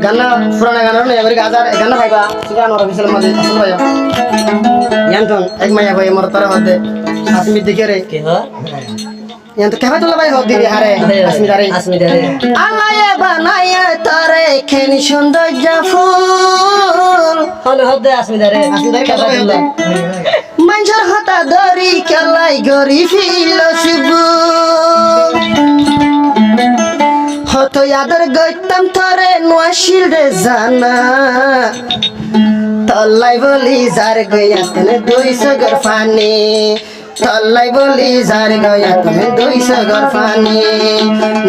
গানা পুরানা গানা নয়া করে গাজার গানা ভাইবা সিগান ওর বিশাল মাঝে আসল ভাইয়া ইয়ান্তন এক মাইয়া ভাই মোর তারা হদে আসমি দেখে রে কি হয় ইয়ান্ত কেবা তোলা ভাই হদ দিদি হারে আসমি দারে আল্লাহ বানায়া তরে খেনি সুন্দর জাফুল হলে হদে আসমি দারে কেবা তোলা মাঞ্জর হতা দরি কেলাই গরি ফিলসবু হতো আদর গইতাম তরে নোয়াশিল রে জানা তল্লাই বলি যার গইয়া তেনে 200 গর ফানি তল্লাই বলি যার গইয়া তুমি 200 গর ফানি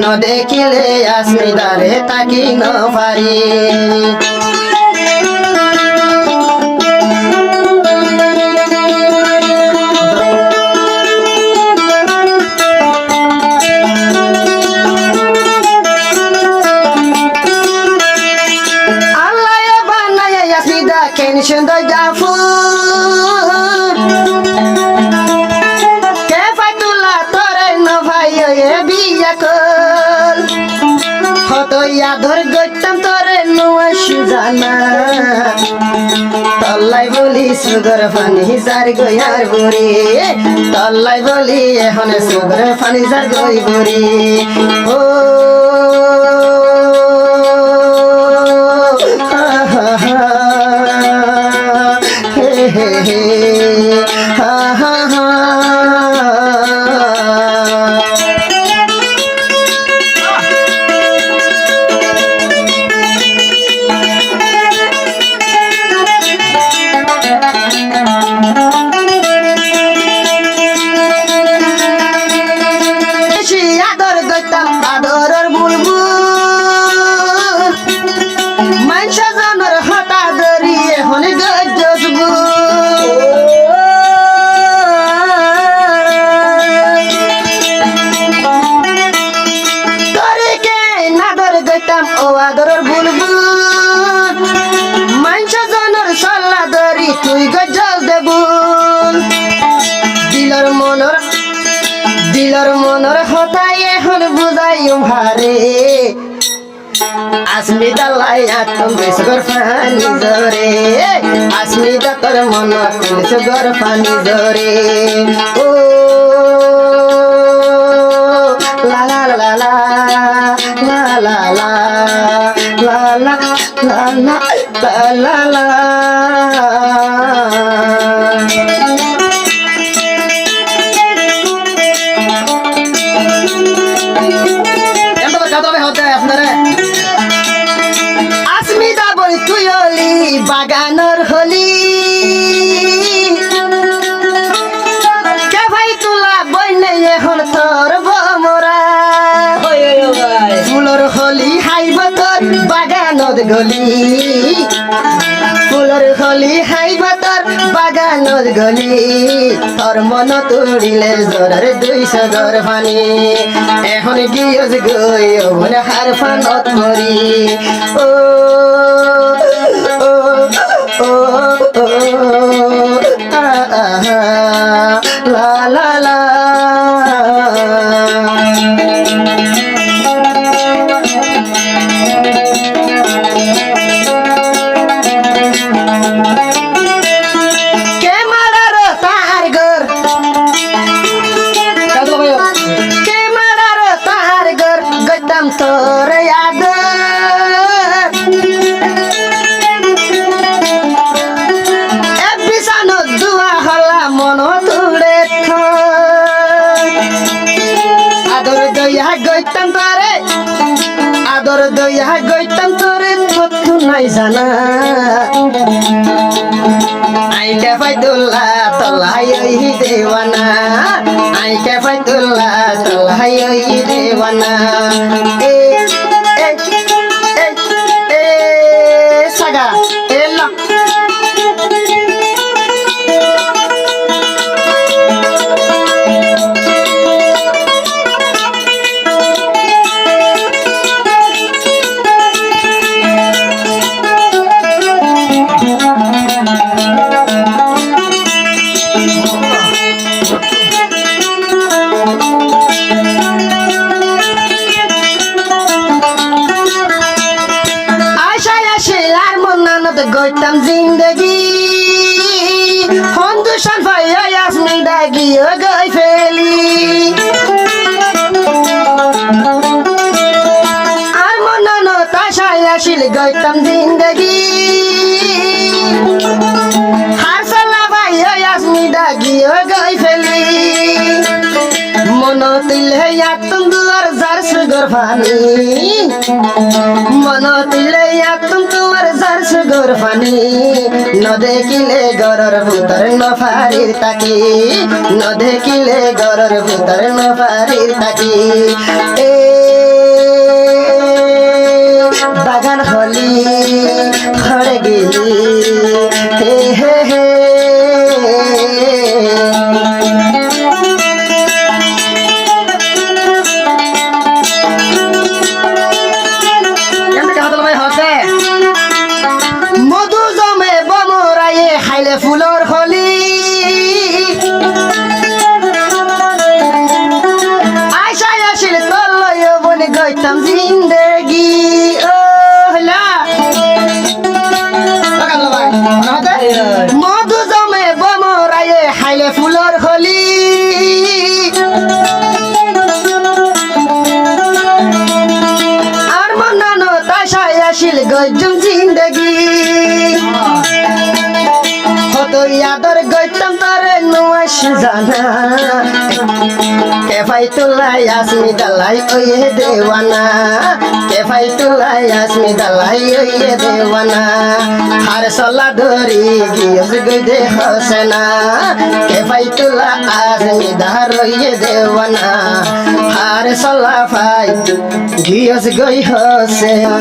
ন দেখিলে আসমি দারে তাকি ন পারি সুন্দর জাফুর কে ফাতুলা তোরে ন ভাই এ বিয়া কল হতো আদর গইতাম তোরে নোয়াশি জানা তল্লাই বলি সুগর ফানি যার গয়ার বুড়ি তল্লাই বলি এখন সুগর ফানি যার গই বুড়ি ও ha ha ha ador gaitam adoror bulbul mansha janor hata dariye hone gajjosbu ও আদরের বুলবুল মানসা জনের সল্লা দরি তুই গজল দেবুল দিলর মনর হতাই এখন বুঝাইম হারে আসমিতা লাইয়া তুমি সুগর পানি জরে আসমিতা তোর মন তুমি সুগর পানি জরে ও লা লা লা লা la la la la la la la la la Asmita বই তুই হলি বাগানর হলি কে ভাই তুলা বই নেই এখন তোর বমরা ফুলর হলি হাইবতর বাগানত গলি ফুলর হলি হাইবতর বাগানত গলি তোর মন তুড়িলে জোরের 200 গর ফানি এখন গিয়জ গই মনে হার ফানত মরি ও ও ও ও লা লা লা তোর আদর বিছানো দুয়া হলা মন তুড়ে আদর দইয়া গইতাম তোরে আদর দইয়া গইতাম তোরে থু নাই জানা আইকে ফাইদুল্লাহ তলাই ওই দেওয়ানা আইকে ফাইদুল্লাহ তলাই ওই দেওয়ানা এ এ এ এ সাগা এলা গইতাম জিন্দগি হন্দুশন ভাইয়া ইয়াসমিন ডাগি গই ফেলি আর মনন তাশায় আসিল গইতাম জিন্দগি হার সালা ভাইয়া ইয়াসমিন ডাগি গই ফেলি মন তিলে ইয়াতুম দুয়ার জার সুগর ফানি মন তিলে ইয়াতুম দুয়ার জার সুগর ফানি ন দেখিলে গরর ভুতর ন ফারির তাকি ন দেখিলে গরর ভুতর ন ফারির তাকি এ বাগান হলি খড়ে গেলি হে হে হে মধু জমে বমরায়ে খাইলে ফুলর হলি আশায় আসিল তলয় বনে গইতাম জিন্দেগি ও হলা মধু জমে বমরায়ে খাইলে ফুলর হলি আর মনানো তাশায় আসিল গইতাম জিন্দেগি হতো ইয়াদর গইতাম তারে নুয়াস জানা কেফাই তুলাই আসমি দালাই ওয়ে দেওয়ানা কেফাই তুলাই আসমি দালাই ওয়ে দেওয়ানা হার সলা ধরি গিয়স গইদে হোসেনা কেফাই তুলা আসমি দার ওয়ে দেওয়ানা হার সলা ফাই গিয়স গই হোসেনা